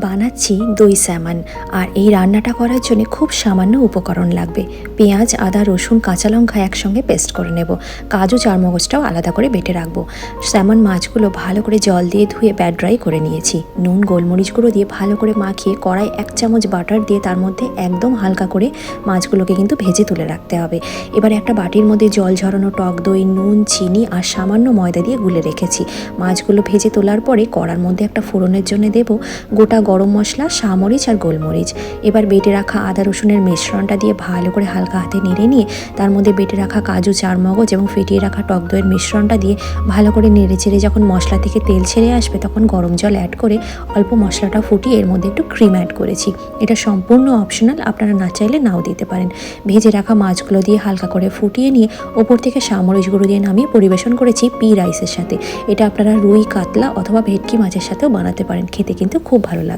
বানাচ্ছি দই স্যামন। আর এই রান্নাটা করার জন্য খুব সামান্য উপকরণ লাগবে। পেঁয়াজ, আদা, রসুন, কাঁচা লঙ্কা একসঙ্গে পেস্ট করে নেব। কাজু, চারমগজটাও আলাদা করে বেটে রাখবো। স্যামন মাছগুলো ভালো করে জল দিয়ে ধুয়ে প্যাড ড্রাই করে নিয়েছি। নুন, গোলমরিচ গুঁড়ো দিয়ে ভালো করে মাখিয়ে কড়াই 1 চামচ বাটার দিয়ে তার মধ্যে একদম হালকা করে মাছগুলোকে কিন্তু ভেজে তুলে রাখতে হবে। এবারে একটা বাটির মধ্যে জল ঝরানো টক দই, নুন, চিনি আর সামান্য ময়দা দিয়ে গুলে রেখেছি। মাছগুলো ভেজে তোলার পরে কড়ার মধ্যে একটা ফোড়নের জন্য দেব গোটা গরম মশলা, সামরিচ আর গোলমরিচ। এবার বেটে রাখা আদা রসুনের মিশ্রণটা দিয়ে ভালো করে হালকা হাতে নেড়ে নিয়ে তার মধ্যে বেটে রাখা কাজু, চারমগজ এবং ফেটিয়ে রাখা টক দইয়ের মিশ্রণটা দিয়ে ভালো করে নেড়ে চেড়ে যখন মশলা থেকে তেল ছেড়ে আসবে তখন গরম জল অ্যাড করে অল্প মশলাটা ফুটিয়ে এর মধ্যে একটু ক্রিম অ্যাড করেছি। এটা সম্পূর্ণ অপশনাল, আপনারা না চাইলে নাও দিতে পারেন। ভেজে রাখা মাছগুলো দিয়ে হালকা করে ফুটিয়ে নিয়ে ওপর থেকে সামরিচ গুঁড়ো দিয়ে নামিয়ে পরিবেশন করেছি পি রাইসের সাথে। এটা আপনারা রুই, কাতলা অথবা ভেটকি মাছের সাথেও বানাতে পারেন, খেতে কিন্তু খুব ভালো লাগে।